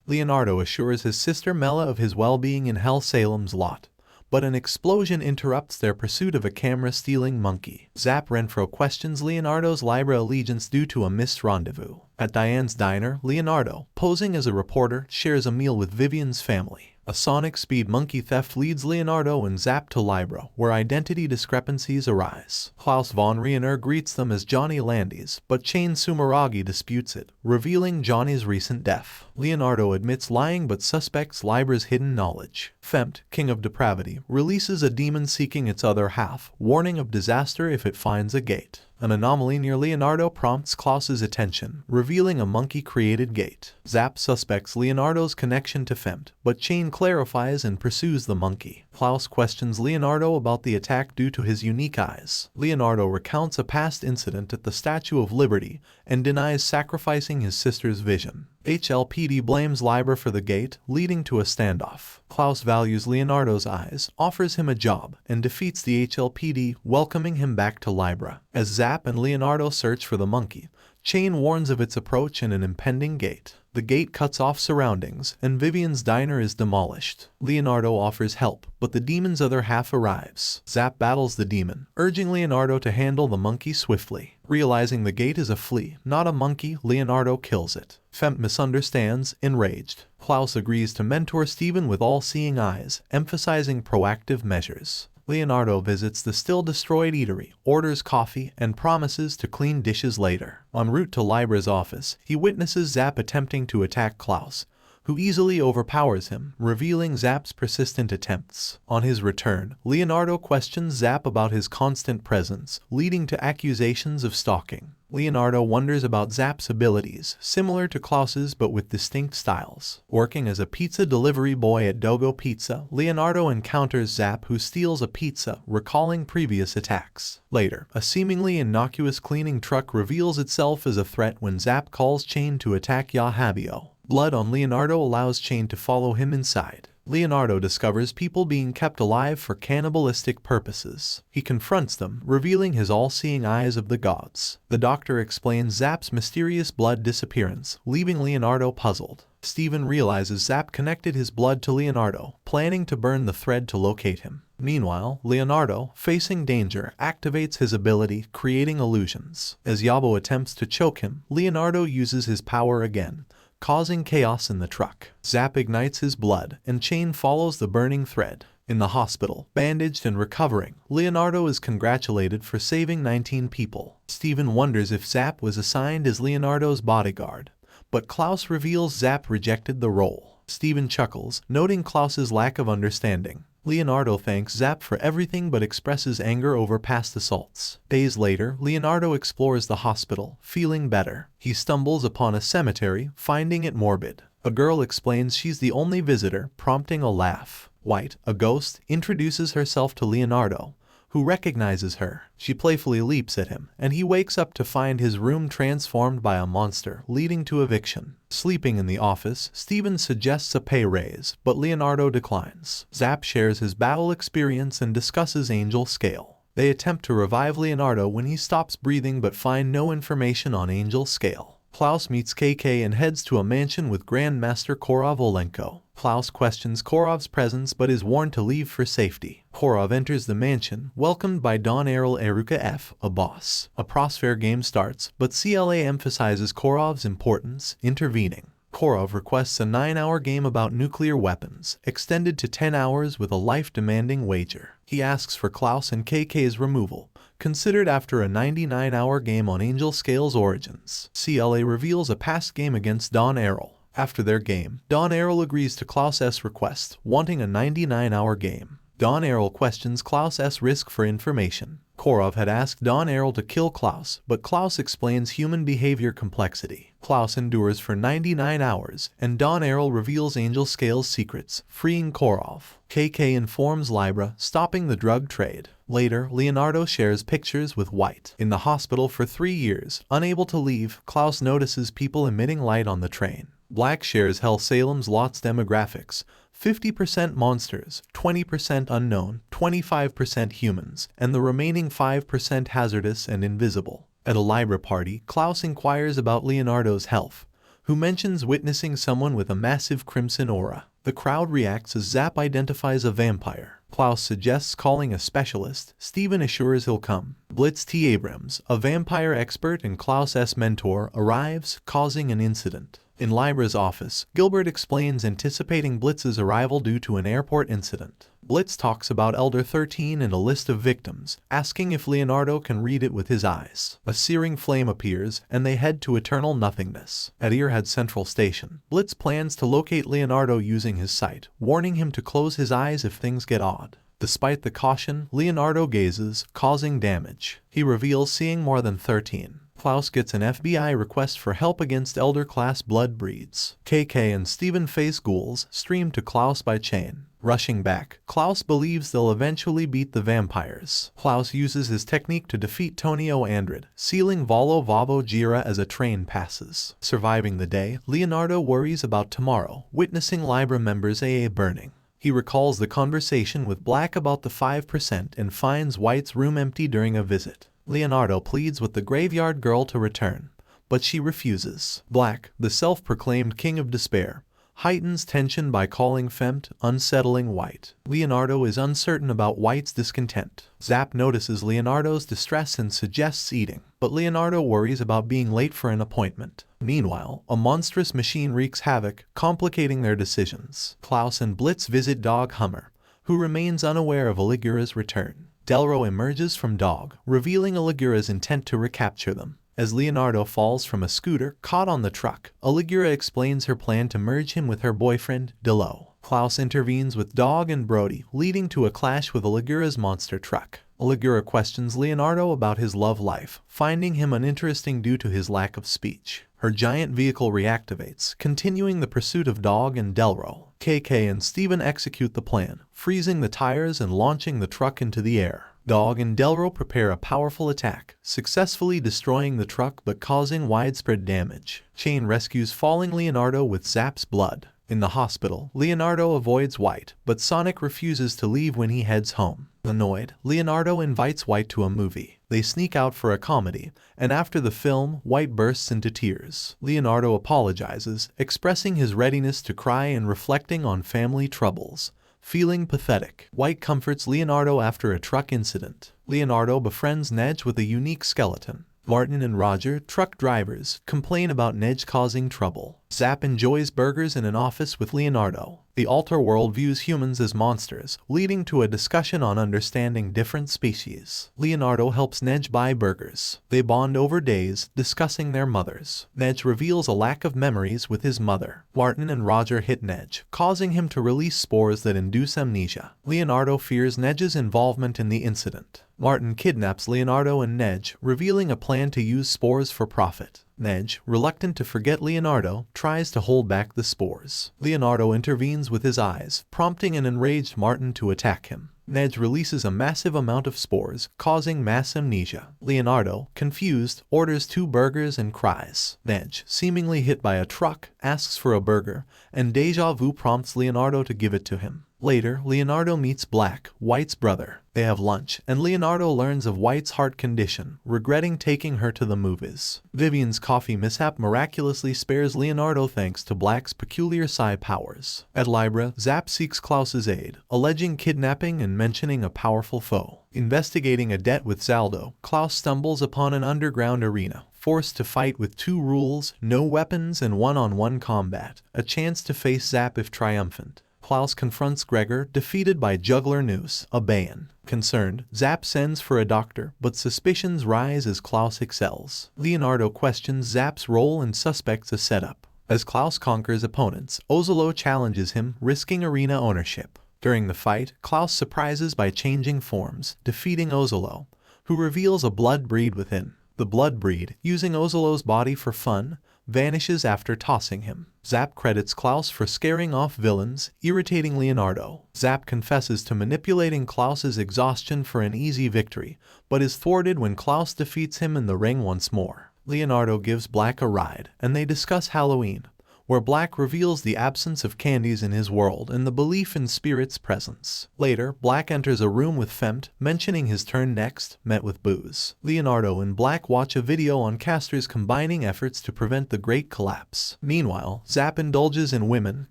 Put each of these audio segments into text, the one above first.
Leonardo assures his sister Mela of his well-being in Hellsalem's lot, but an explosion interrupts their pursuit of a camera-stealing monkey. Zap Renfro questions Leonardo's Libra allegiance due to a missed rendezvous. At Diane's diner, Leonardo, posing as a reporter, shares a meal with Vivian's family. A sonic speed monkey theft leads Leonardo and Zap to Libra, where identity discrepancies arise. Klaus von Riener greets them as Johnny Landis, but Chain Sumeragi disputes it, revealing Johnny's recent death. Leonardo admits lying but suspects Libra's hidden knowledge. Fempt, King of Depravity, releases a demon seeking its other half, warning of disaster if it finds a gate. An anomaly near Leonardo prompts Klaus's attention, revealing a monkey-created gate. Zap suspects Leonardo's connection to Fempt, but Chain clarifies and pursues the monkey. Klaus questions Leonardo about the attack due to his unique eyes. Leonardo recounts a past incident at the Statue of Liberty and denies sacrificing his sister's vision. HLPD blames Libra for the gate, leading to a standoff. Klaus values Leonardo's eyes, offers him a job, and defeats the HLPD, welcoming him back to Libra. As Zap and Leonardo search for the monkey, Chain warns of its approach and an impending gate. The gate cuts off surroundings, and Vivian's diner is demolished. Leonardo offers help, but the demon's other half arrives. Zap battles the demon, urging Leonardo to handle the monkey swiftly. Realizing the gate is a flea, not a monkey, Leonardo kills it. Fempt misunderstands, enraged. Klaus agrees to mentor Steven with all-seeing eyes, emphasizing proactive measures. Leonardo visits the still-destroyed eatery, orders coffee, and promises to clean dishes later. En route to Libra's office, he witnesses Zap attempting to attack Klaus, who easily overpowers him, revealing Zap's persistent attempts. On his return, Leonardo questions Zap about his constant presence, leading to accusations of stalking. Leonardo wonders about Zap's abilities, similar to Klaus's but with distinct styles. Working as a pizza delivery boy at Dogo Pizza, Leonardo encounters Zap, who steals a pizza, recalling previous attacks. Later, a seemingly innocuous cleaning truck reveals itself as a threat when Zap calls Chain to attack Yahavio. Blood on Leonardo allows Chain to follow him inside. Leonardo discovers people being kept alive for cannibalistic purposes. He confronts them, revealing his all-seeing eyes of the gods. The doctor explains Zap's mysterious blood disappearance, leaving Leonardo puzzled. Steven realizes Zap connected his blood to Leonardo, planning to burn the thread to locate him. Meanwhile, Leonardo, facing danger, activates his ability, creating illusions. As Yabo attempts to choke him, Leonardo uses his power again, causing chaos in the truck. Zap ignites his blood, and Chain follows the burning thread. In the hospital, bandaged and recovering, Leonardo is congratulated for saving 19 people. Steven wonders if Zap was assigned as Leonardo's bodyguard, but Klaus reveals Zap rejected the role. Steven chuckles, noting Klaus's lack of understanding. Leonardo thanks Zap for everything but expresses anger over past assaults. Days later, Leonardo explores the hospital, feeling better. He stumbles upon a cemetery, finding it morbid. A girl explains she's the only visitor, prompting a laugh. White, a ghost, introduces herself to Leonardo, who recognizes her. She playfully leaps at him, and he wakes up to find his room transformed by a monster, leading to eviction. Sleeping in the office, Steven suggests a pay raise, but Leonardo declines. Zap shares his battle experience and discusses Angel Scale. They attempt to revive Leonardo when he stops breathing but find no information on Angel Scale. Klaus meets Kekkai and heads to a mansion with Grandmaster Korov Olenko. Klaus questions Korov's presence but is warned to leave for safety. Korov enters the mansion, welcomed by Don Errol Eruka F., a boss. A Prosfair game starts, but CLA emphasizes Korov's importance, intervening. Korov requests a 9-hour game about nuclear weapons, extended to 10 hours with a life-demanding wager. He asks for Klaus and Kekkai's removal, considered after a 99-hour game on Angel Scale's origins. CLA reveals a past game against Don Errol. After their game, Don Errol agrees to Klaus' request, wanting a 99-hour game. Don Errol questions Klaus' risk for information. Korov had asked Don Errol to kill Klaus, but Klaus explains human behavior complexity. Klaus endures for 99 hours, and Don Errol reveals Angel Scale's secrets, freeing Korov. Kekkai informs Libra, stopping the drug trade. Later, Leonardo shares pictures with White. In the hospital for 3 years, unable to leave, Klaus notices people emitting light on the train. Black shares Hellsalem's lot's demographics: 50% monsters, 20% unknown, 25% humans, and the remaining 5% hazardous and invisible. At a Libra party, Klaus inquires about Leonardo's health, who mentions witnessing someone with a massive crimson aura. The crowd reacts as Zap identifies a vampire. Klaus suggests calling a specialist. Steven assures he'll come. Blitz T. Abrams, a vampire expert and Klaus's mentor, arrives, causing an incident. In Libra's office, Gilbert explains anticipating Blitz's arrival due to an airport incident. Blitz talks about Elder 13 and a list of victims, asking if Leonardo can read it with his eyes. A searing flame appears, and they head to eternal nothingness. At Earhead Central Station, Blitz plans to locate Leonardo using his sight, warning him to close his eyes if things get odd. Despite the caution, Leonardo gazes, causing damage. He reveals seeing more than 13. Klaus gets an FBI request for help against Elder-class blood breeds. Kekkai and Steven face ghouls, streamed to Klaus by chain. Rushing back, Klaus believes they'll eventually beat the vampires. Klaus uses his technique to defeat Tonio Andrid, sealing Volo Vavo Gira as a train passes. Surviving the day, Leonardo worries about tomorrow, witnessing Libra members AA burning. He recalls the conversation with Black about the 5% and finds White's room empty during a visit. Leonardo pleads with the graveyard girl to return, but she refuses. Black, the self-proclaimed king of despair, heightens tension by calling Fempt unsettling White. Leonardo is uncertain about White's discontent. Zap notices Leonardo's distress and suggests eating, but Leonardo worries about being late for an appointment. Meanwhile, a monstrous machine wreaks havoc, complicating their decisions. Klaus and Blitz visit Dog Hummer, who remains unaware of Aligura's return. Delro emerges from Dog, revealing Aligura's intent to recapture them. As Leonardo falls from a scooter caught on the truck, Aligura explains her plan to merge him with her boyfriend, Delo. Klaus intervenes with Dog and Brody, leading to a clash with Aligura's monster truck. Aligura questions Leonardo about his love life, finding him uninteresting due to his lack of speech. Her giant vehicle reactivates, continuing the pursuit of Dog and Delro. Kekkai and Steven execute the plan, freezing the tires and launching the truck into the air. Dog and Delro prepare a powerful attack, successfully destroying the truck but causing widespread damage. Chain rescues falling Leonardo with Zap's blood. In the hospital, Leonardo avoids White, but Sonic refuses to leave when he heads home. Annoyed, Leonardo invites White to a movie. They sneak out for a comedy, and after the film, White bursts into tears. Leonardo apologizes, expressing his readiness to cry and reflecting on family troubles. Feeling pathetic, White comforts Leonardo after a truck incident. Leonardo befriends Nedge with a unique skeleton. Martin and Roger, truck drivers, complain about Nedge causing trouble. Zap enjoys burgers in an office with Leonardo. The Alter world views humans as monsters, leading to a discussion on understanding different species. Leonardo helps Nedge buy burgers. They bond over days, discussing their mothers. Nedge reveals a lack of memories with his mother. Martin and Roger hit Nedge, causing him to release spores that induce amnesia. Leonardo fears Nedge's involvement in the incident. Martin kidnaps Leonardo and Nedge, revealing a plan to use spores for profit. Nedge, reluctant to forget Leonardo, tries to hold back the spores. Leonardo intervenes with his eyes, prompting an enraged Martin to attack him. Nedge releases a massive amount of spores, causing mass amnesia. Leonardo, confused, orders 2 burgers and cries. Nedge, seemingly hit by a truck, asks for a burger, and deja vu prompts Leonardo to give it to him. Later, Leonardo meets Black, White's brother. They have lunch, and Leonardo learns of White's heart condition, regretting taking her to the movies. Vivian's coffee mishap miraculously spares Leonardo thanks to Black's peculiar psi powers. At Libra, Zap seeks Klaus's aid, alleging kidnapping and mentioning a powerful foe. Investigating a debt with Zaldo, Klaus stumbles upon an underground arena, forced to fight with 2 rules, no weapons and one-on-one combat, a chance to face Zap if triumphant. Klaus confronts Gregor, defeated by Juggler Noose, a Bayan. Concerned, Zap sends for a doctor, but suspicions rise as Klaus excels. Leonardo questions Zap's role and suspects a setup. As Klaus conquers opponents, Ozolo challenges him, risking arena ownership. During the fight, Klaus surprises by changing forms, defeating Ozolo, who reveals a blood breed within. The blood breed, using Ozolo's body for fun, vanishes after tossing him. Zap credits Klaus for scaring off villains, irritating Leonardo. Zap confesses to manipulating Klaus's exhaustion for an easy victory, but is thwarted when Klaus defeats him in the ring once more. Leonardo gives Black a ride, and they discuss Halloween, where Black reveals the absence of candies in his world and the belief in Spirit's presence. Later, Black enters a room with Fempt, mentioning his turn next, met with boos. Leonardo and Black watch a video on casters combining efforts to prevent the Great Collapse. Meanwhile, Zap indulges in women,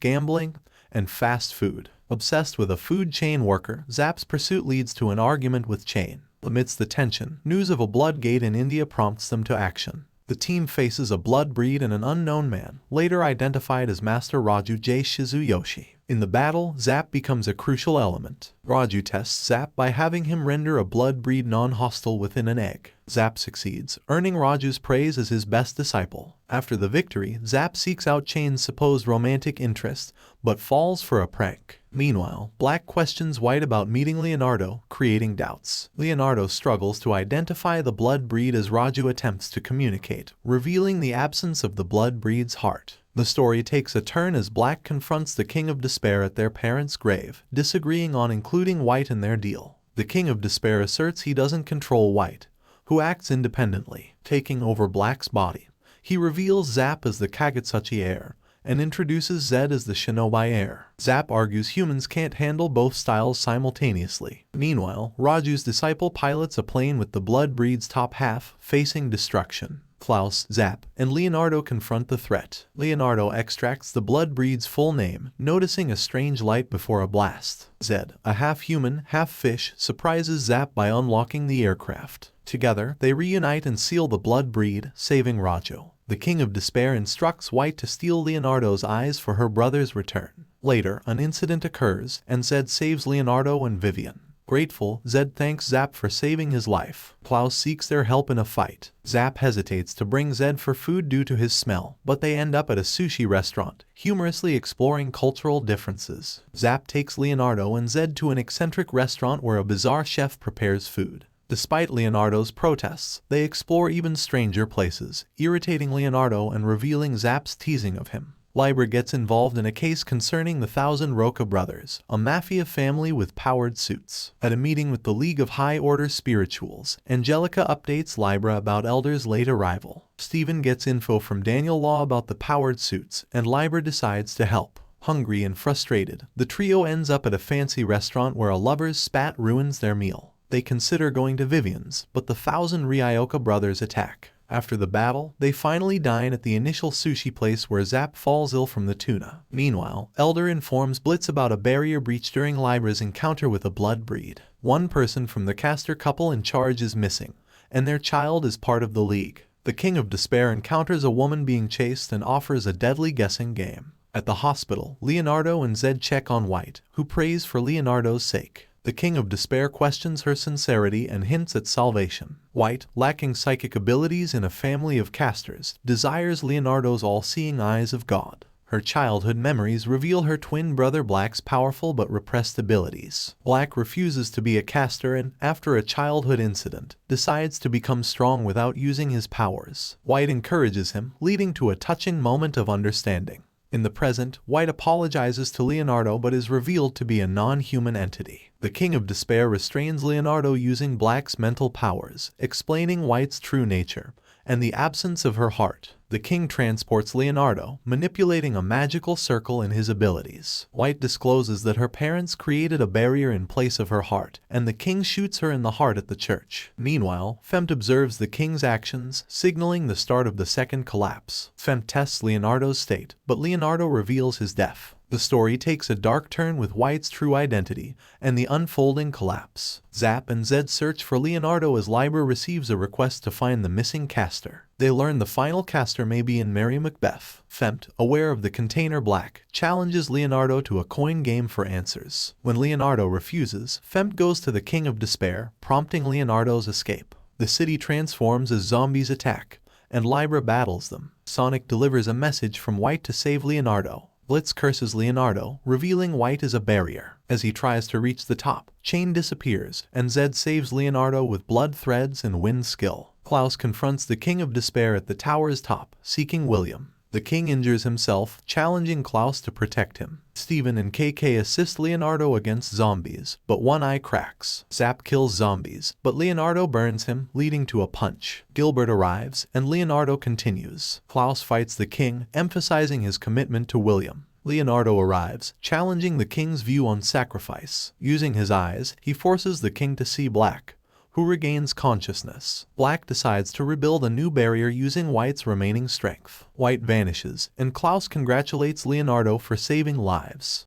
gambling, and fast food. Obsessed with a food chain worker, Zap's pursuit leads to an argument with Chain. Amidst the tension, news of a blood gate in India prompts them to action. The team faces a blood breed and an unknown man, later identified as Master Raju J. Shizuyoshi. In the battle, Zap becomes a crucial element. Raju tests Zap by having him render a blood breed non-hostile within an egg. Zap succeeds, earning Raju's praise as his best disciple. After the victory, Zap seeks out Chain's supposed romantic interest, but falls for a prank. Meanwhile, Black questions White about meeting Leonardo, creating doubts. Leonardo struggles to identify the blood breed as Raju attempts to communicate, revealing the absence of the blood breed's heart. The story takes a turn as Black confronts the King of Despair at their parents' grave, disagreeing on including White in their deal. The King of Despair asserts he doesn't control White, who acts independently, taking over Black's body. He reveals Zap as the Kagetsuchi heir, and introduces Zed as the Shinobi heir. Zap argues humans can't handle both styles simultaneously. Meanwhile, Raju's disciple pilots a plane with the blood breed's top half, facing destruction. Klaus, Zap, and Leonardo confront the threat. Leonardo extracts the blood breed's full name, noticing a strange light before a blast. Zed, a half-human, half-fish, surprises Zap by unlocking the aircraft. Together, they reunite and seal the blood breed, saving Raju. The King of Despair instructs White to steal Leonardo's eyes for her brother's return. Later, an incident occurs, and Zed saves Leonardo and Vivian. Grateful, Zed thanks Zap for saving his life. Klaus seeks their help in a fight. Zap hesitates to bring Zed for food due to his smell, but they end up at a sushi restaurant, humorously exploring cultural differences. Zap takes Leonardo and Zed to an eccentric restaurant where a bizarre chef prepares food. Despite Leonardo's protests, they explore even stranger places, irritating Leonardo and revealing Zap's teasing of him. Libra gets involved in a case concerning the Thousand Roca Brothers, a mafia family with powered suits. At a meeting with the League of High Order Spirituals, Angelica updates Libra about Elder's late arrival. Steven gets info from Daniel Law about the powered suits, and Libra decides to help. Hungry and frustrated, the trio ends up at a fancy restaurant where a lover's spat ruins their meal. They consider going to Vivian's, but the Thousand Ryoka brothers attack. After the battle, they finally dine at the initial sushi place where Zap falls ill from the tuna. Meanwhile, Elder informs Blitz about a barrier breach during Libra's encounter with a blood breed. One person from the caster couple in charge is missing, and their child is part of the League. The King of Despair encounters a woman being chased and offers a deadly guessing game. At the hospital, Leonardo and Zed check on White, who prays for Leonardo's sake. The King of Despair questions her sincerity and hints at salvation. White, lacking psychic abilities in a family of casters, desires Leonardo's all-seeing eyes of God. Her childhood memories reveal her twin brother Black's powerful but repressed abilities. Black refuses to be a caster and, after a childhood incident, decides to become strong without using his powers. White encourages him, leading to a touching moment of understanding. In the present, White apologizes to Leonardo but is revealed to be a non-human entity. The King of Despair restrains Leonardo using Black's mental powers, explaining White's true nature, and the absence of her heart. The king transports Leonardo, manipulating a magical circle in his abilities. White discloses that her parents created a barrier in place of her heart, and the king shoots her in the heart at the church. Meanwhile, Fempt observes the king's actions, signaling the start of the second collapse. Fempt tests Leonardo's state, but Leonardo reveals his death. The story takes a dark turn with White's true identity and the unfolding collapse. Zap and Zed search for Leonardo as Libra receives a request to find the missing caster. They learn the final caster may be in Mary Macbeth. Fempt, aware of the container Black, challenges Leonardo to a coin game for answers. When Leonardo refuses, Fempt goes to the King of Despair, prompting Leonardo's escape. The city transforms as zombies attack, and Libra battles them. Sonic delivers a message from White to save Leonardo. Blitz curses Leonardo, revealing White as a barrier. As he tries to reach the top, Chain disappears, and Zed saves Leonardo with blood threads and wind skill. Klaus confronts the King of Despair at the tower's top, seeking William. The king injures himself, challenging Klaus to protect him. Steven and Kekkai assist Leonardo against zombies, but one eye cracks. Zap kills zombies, but Leonardo burns him, leading to a punch. Gilbert arrives, and Leonardo continues. Klaus fights the king, emphasizing his commitment to William. Leonardo arrives, challenging the king's view on sacrifice. Using his eyes, he forces the king to see Black, who regains consciousness. Black decides to rebuild a new barrier using White's remaining strength. White vanishes, and Klaus congratulates Leonardo for saving lives.